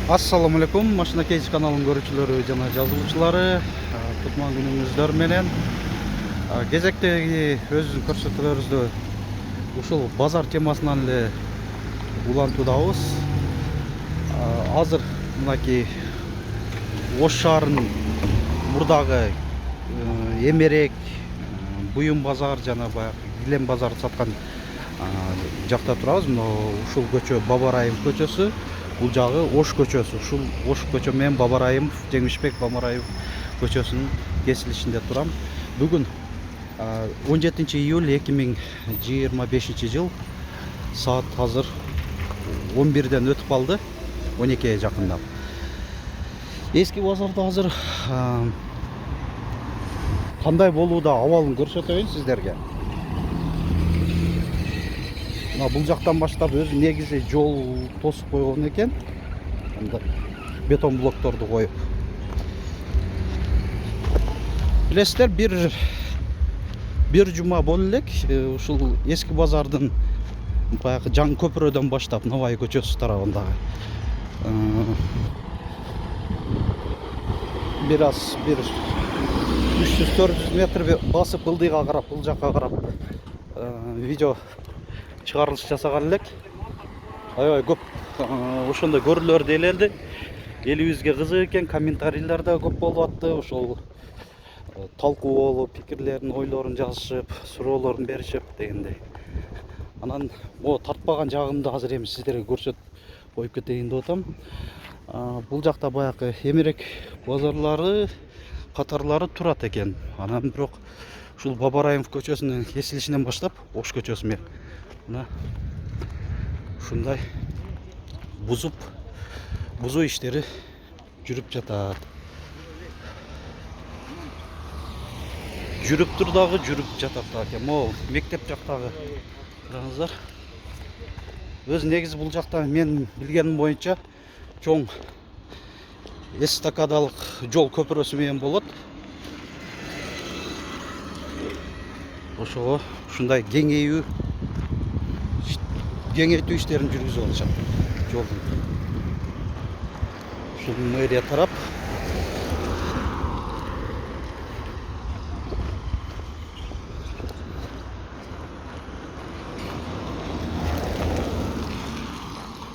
Assalamu alaikum, Машина Кейс каналының көрүүчүлөрү жана жазылуучулары. Кутман күнүңүздөр менен. Кезектеги өзүбүздүн көрсөтүүлөрүбүздү ушул базар темасынан эле улантуудабыз. Азыр мынакей Ош шаарынын мурдагы эмерек, буюм базар жана баягы килем базар саткан жакта турабыз. Ушул көчө Бабарайым көчөсү. Бул жагы Ош көчөсү. Ушул Ош көчө менен Бабарайымов, Жеңишбек Бабарайымов көчөсүнүн кесилишинде турам. Бүгүн 17 июль 2025 жыл. Саат азыр 11ден өтүп калды. 12-ге жакындап. Эски базарда азыр кандай болууда абалын көрсөтөйүн сиздерге. Бул жактан баштап өзү негизи жол тосуп койгон экен. Бетон блокторду коюп. Билесиздер, бир жума болу элек ушул эски базардын баягы жаңы көпүрөдөн баштап Новай көчөсү тарабындагы бир 300-400 метр басып ылдыйга карап, бул жакка карап видео чыгарылыш жасаган элек. Аябай көп ошондой көрүлөр делелди. Элибизге кызык экен, комментарийлер да көп болуп атты. Ошол талкуу болуп, пикирлерин, ойлорун жазышып, суроолорун беришип дегендей. Анан тартпаган жагымды азыр эми сиздерге көрсөтүп коюп кетейин деп атам. Бул жакта баягы эмерек базарлары катарлары турат экен. Анан бирок ушул Бабарайымов көчөсүнүн кесилишинен баштап Ош көчөсү менен мына ушундай бузуу иштери жүрүп жатат. Жүрүптүр дагы, жүрүп жатат экен. Могу мектеп жактагы караңыздар. Өз негизи бул жакта мен билгеним боюнча чоң эстакадалык жол көпүрөсү менен болот. Ошого ушундай кеңейтүү иштерин жүргүзүп алышат жолдун. Ушул мэрия тарап.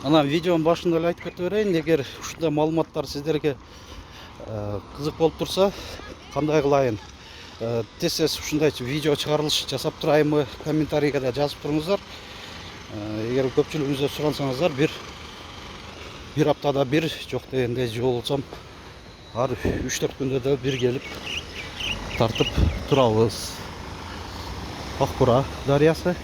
Анан видеонун башында эле айтып кете берейин, эгер ушундай маалыматтар сиздерге кызык болуп турса, кандай кылайын? Тез ушундай видео чыгарылыш жасап турайынбы? Комментарийге да жазып туруңуздар. Эгер көпчүлүгүңүздөн сурансаңыздар, бир аптада бир, жок дегенде жолулсам ар 3-4 күндө да бир келип тартып турабыз. Акбура дарыясы.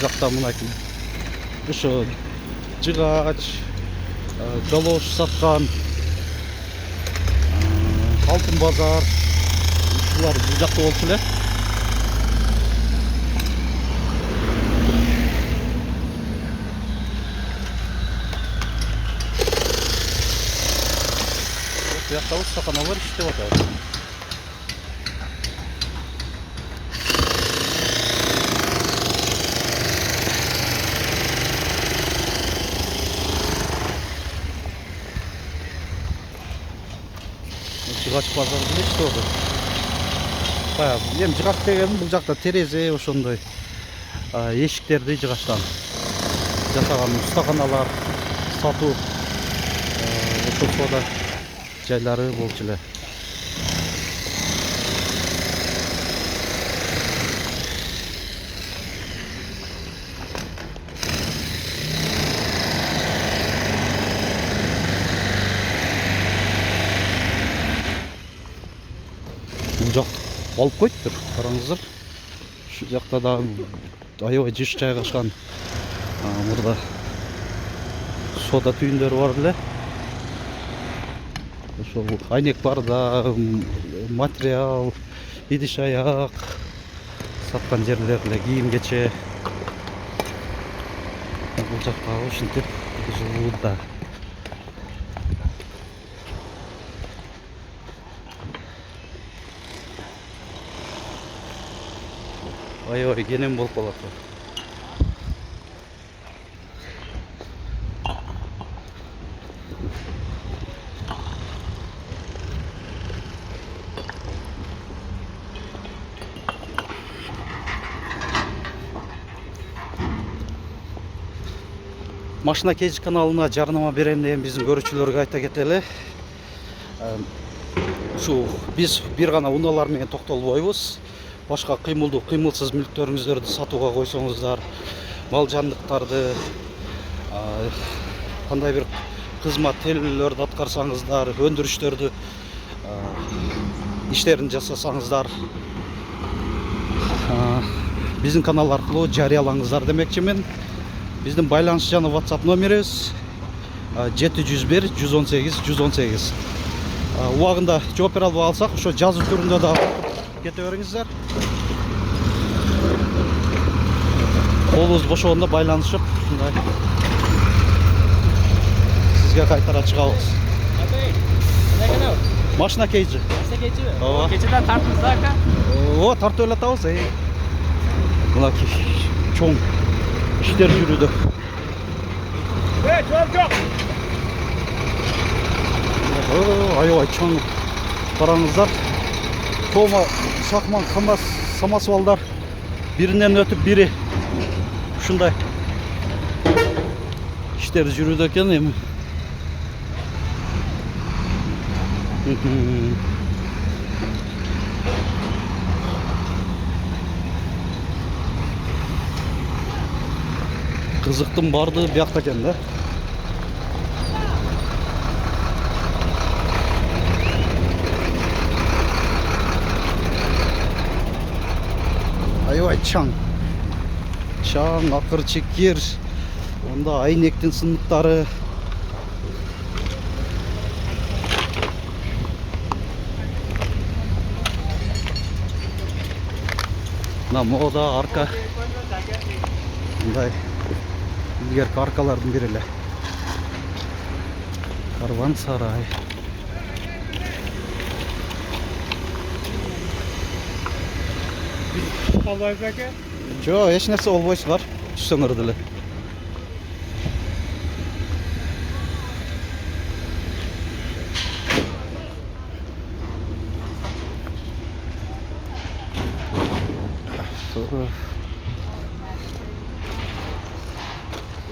Жакта мынакей ошо жыгач, галош саткан алтын базар ушулар бул жакта болчу эле. Бuyakta ustaxanalar иштеп атат. Жыгач базары иштеп атат. Эми жыгач дегеним бул жакта терезе ошондой эшиктерди жыгачтан жасаган ustaxanalar, сатуу ошол соода жайлары болчу эле. Бул жак алып койдур, караңыздар. Ушул жакта да аябай жыш жайгашкан мурда соода түйүндөрү бар эле. Ошол айнек бар да, материал, идиш аяк саткан жерлер эле, кийим кече. Бул жакта ушинтип бузулууда. Аябай кенен болуп калат. Машина Кейж каналына жарнама берем деген биздин көрүүчүлөргө айта кетели. Ушу биз бир гана унаалар менен токтолбойбуз. Башка кыймылдуу, кыймылсыз мүлктөрүңүздөрдү сатууга койсоңуздар, мал жандыктарды, кандай бир кызмат телелөрдү аткарсаңыздар, өндүрүштөрдү иштерин жасасаңыздар, биздин канал аркылуу жарыялаңыздар демекчимин. Биздин байланыш жана WhatsApp номерибиз 701 118 118. Убагында жооп бере албай калсак, ошо жазуу түрүндө да кете бериңиздер. Колубуз бошогондо байланышып, ушундай сизге кайтара чыгабыз. Машина Кейджи. Машина Кейджи? Ооба. Кечеден тартыңыз ака? Ооба, тартып эле атабыз. Мына чоң иштер жүрүүдө. Жок. Аябай чоң караңыздар. Тома, Сакман, Камаз, самосвалдар биринен өтүп бири ушундай иштер жүрүүдө экен эми. Кызыктын бардыгы биякта экен да. Аябай чаң, акыр чекер, онда айнектин сыныктары. Мына мода арка, мындай илгерки аркалардын бири эле. Карван сарай. Албайбыз ака? Жок, эч нерсе болбойсуңар, түшсөңөр деле.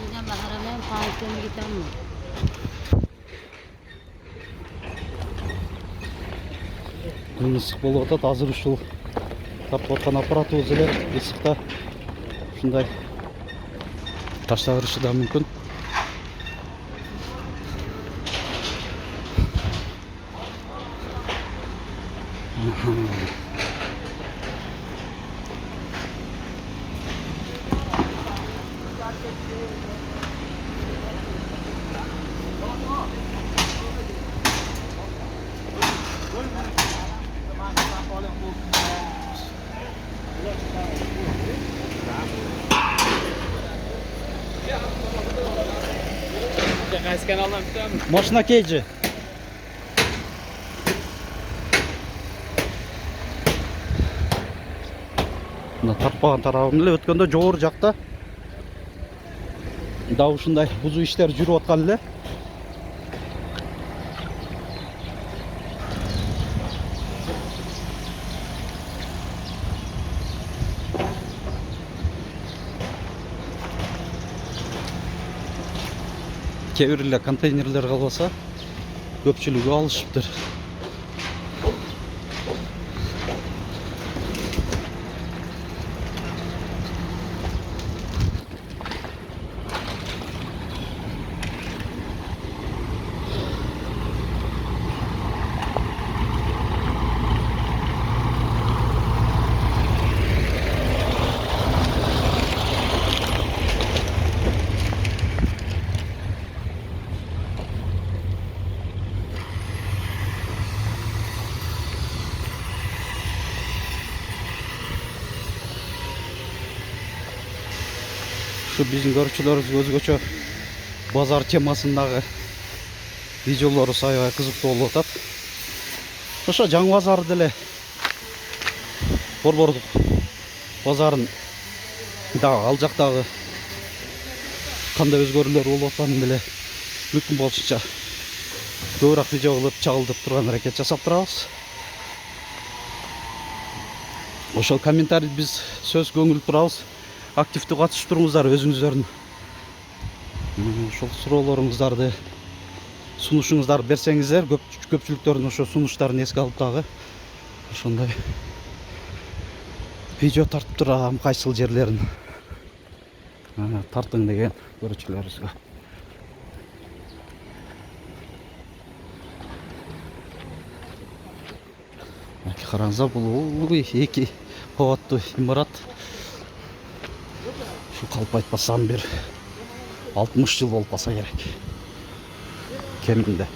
Yine baharımın parkını gidelim. Күн ысык болуп атат. Азыр ушул тартып аткан аппаратыбыз эле ысыкта ушундай ташта кырышы да мүмкүн. Qaysi kanaldan kutamiz? Машина Кейджи. Мына тартпаган тарабым эле өткөндө жогору жакта да ушундай бузуу иштер жүрүп аткан эле. Кээ бир эле контейнерлер калбаса, көпчүлүгү алышыптыр. Şu bizim görüşçülerimiz özgöçö bazar temасындагы видеолору аябай кызыктуу болуп атат. Ошо жаңы базар деле борбордук базарын дагы ал жактагы кандай өзгөрүүлөр болуп атканын деле мүмкүн болушунча көбүрөөк видео кылып чагылдырып турган аракет жасап турабыз. Ошол комментарий биз сөз көңүл турабыз. Активдүү катышып туруңуздар, өзүңүздөрдүн ошол суроолоруңуздарды, сунушуңуздарды берсеңиздер, көпчүлүктөрдүн ошо сунуштарын эске алып дагы ошондой видео тартып турам, кайсыл жерлерин тартың деген көрүүчүлөрүбүзгө. Караңыздар, бул эки кабаттуу имарат. Şu kalp айтпасам bir 60 yıl olmasa gerek. Keminde.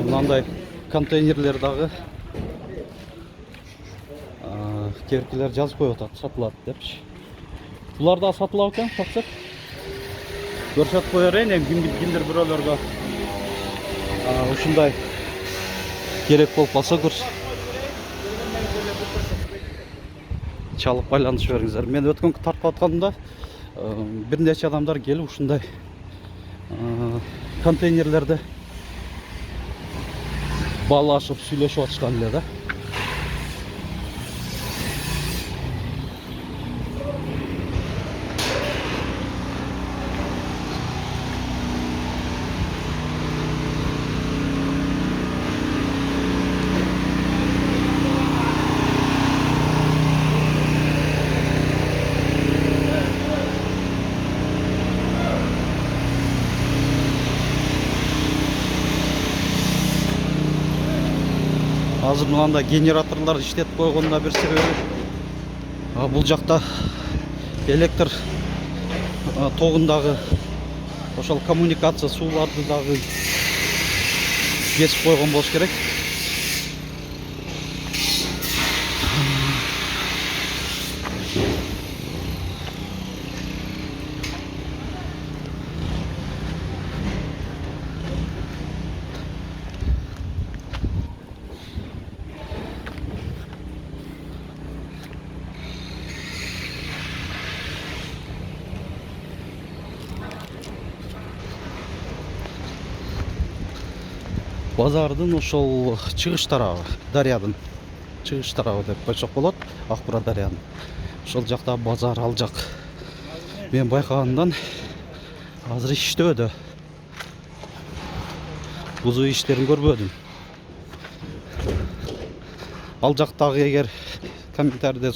Mынандай контейнерлер дагы керкелер жазып коюп атат, сатылат депчи. Булар да сатылат экен, сатсак. Көрсөтүп коер экен, кимдир бирөөлөргө ушундай керек болуп калса чалып байланышып бериңиздер. Мен өткөнкү тартып атканымда бир нече адамдар келип ушундай контейнерлерди баалашып, сүйлөшүп атышкан эле да. Азыр мынандай генераторлар иштетип койгонуна бир себеби бул жакта электр тогундагы ошол коммуникация сууларды дагы кесип койгон болуш керек. Базардын ошол чыгыш тарабы, дарыядын чыгыш тарабы деп койсок болот, Акбура дарыянын. Ошол жакта базар ал жак. Мен байкаганымдан азыр иштөөдө. Бузуу иштерин көрбөдүм. Ал жактагы эгер комментарийде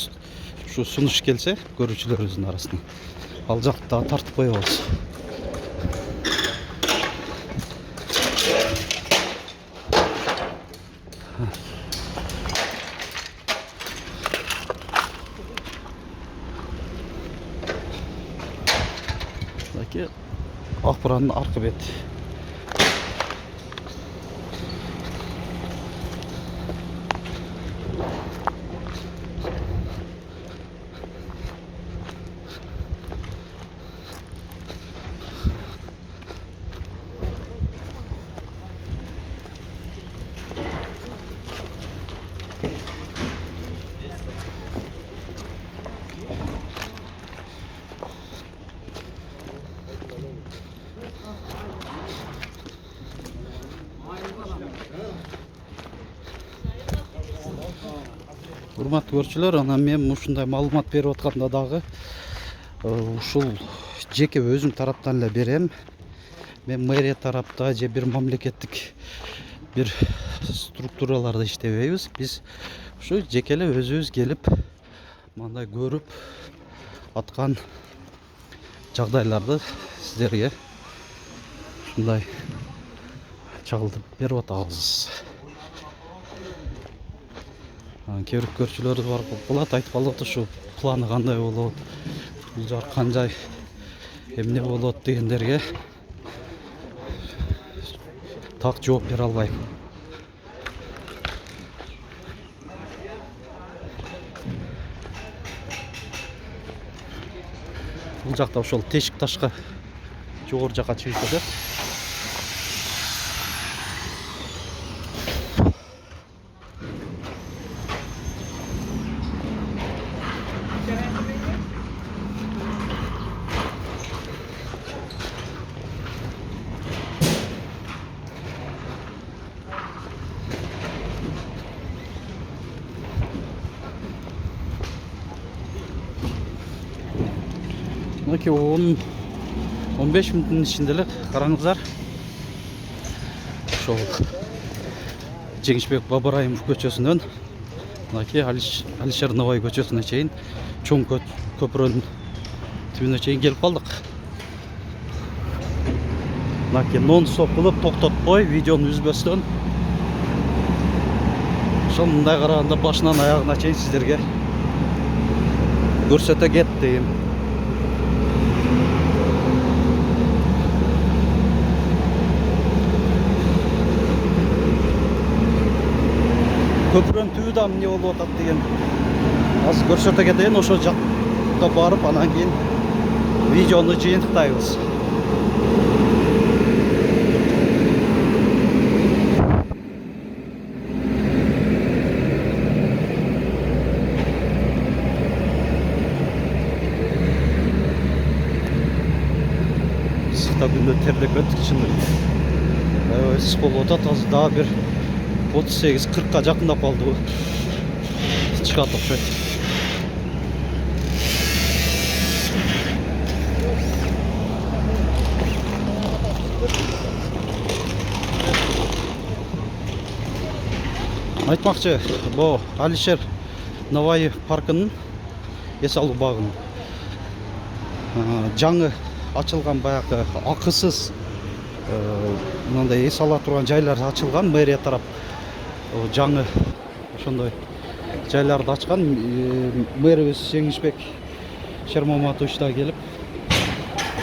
ушу сунуш келсе, көрүүчүлөрүбүздүн арасында, ал жакта тартып коебуз. Акбуранын аркы бети. Урматтуу көрүүчүлөр, анан мен ушундай маалымат берип атканда дагы ушул жеке өзүм тараптан эле берем. Мен мэрия тарапта же бир мамлекеттик бир структураларда иштебейбиз. Биз ушу жеке эле өзүбүз келип мындай көрүп аткан жагдайларды сиздерге ушундай чагылдырып берип атабыз. Кейбір көршілері бар болот, айтып алат ушу планы кандай болот, бул жак канчай эмне болот дегендерге так жооп бере албайм. бул жакта ошол тешик ташка жогору жакка чыгып кетет. Мынакей 10-15 мүнөттүн ичинде эле караңыздар. Ошол Жеңишбек Бабараимов көчөсүнөн мынакей Алишер Новай көчөсүнө чейин чоң көпүрөнүн түбүнө чейин келип калдык. Мынакей нон-стоп кылып токтотпой, видеону үзбөстөн ошол мындай караганда башынан аягына чейин сиздерге көрсөтө кеттим. Köprünün tüyü de ne olup atat деген азыр көрсөтө кетейин. Ошол жакка барып анан кийин видеону жыйынтыктайбыз. Ысыкта күндө терлеп кеттик чындыгында. Аябай ысык болуп атат. Азыр дагы бир 38-40-ка жакындап калды. Чыгат окшойт. Айтмакчы, бу Алишер Новай паркынын эс алуу багынын жаңы ачылган баягы акысыз мындай эс ала турган жайлар ачылган, мэрия тарап жаңы ошондой жайларды ачкан. Мэрибиз Жеңишбек Шермаматович да келип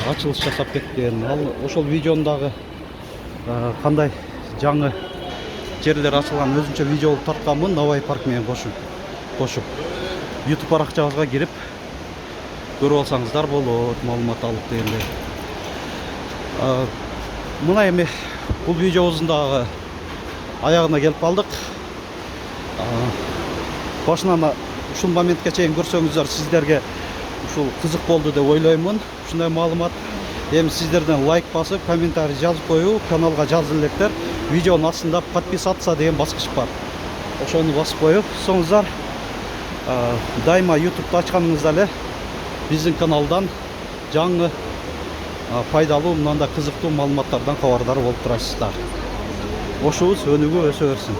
ачылыш жасап кеткен. Ал ошол видеону дагы кандай жаңы жерлер ачылган өзүнчө видео тартканмын, Новай парк менен кошуп. YouTube баракчабызга кирип көрүп алсаңыздар болот, маалымат алып дегенде. Мына эми бул видеобуздун дагы аягына келип калдык. Башынан ушул моментке чейин көрсөңүздөр сиздерге ушул кызык болду деп ойлоймун. Ушундай маалымат. Эми сиздерден лайк басып, комментарий жазып коюу, каналга жазып электер. Видеонун астында подписаться деген баскыч бар. Ошону басып коюп, соңуздар дайыма YouTube'да ачканыңызда эле биздин каналдан жаңы пайдалуу, мындай кызыктуу маалыматтардан кабардар болуп турасыздар. Ошубуз өнүгүп өсө берсин.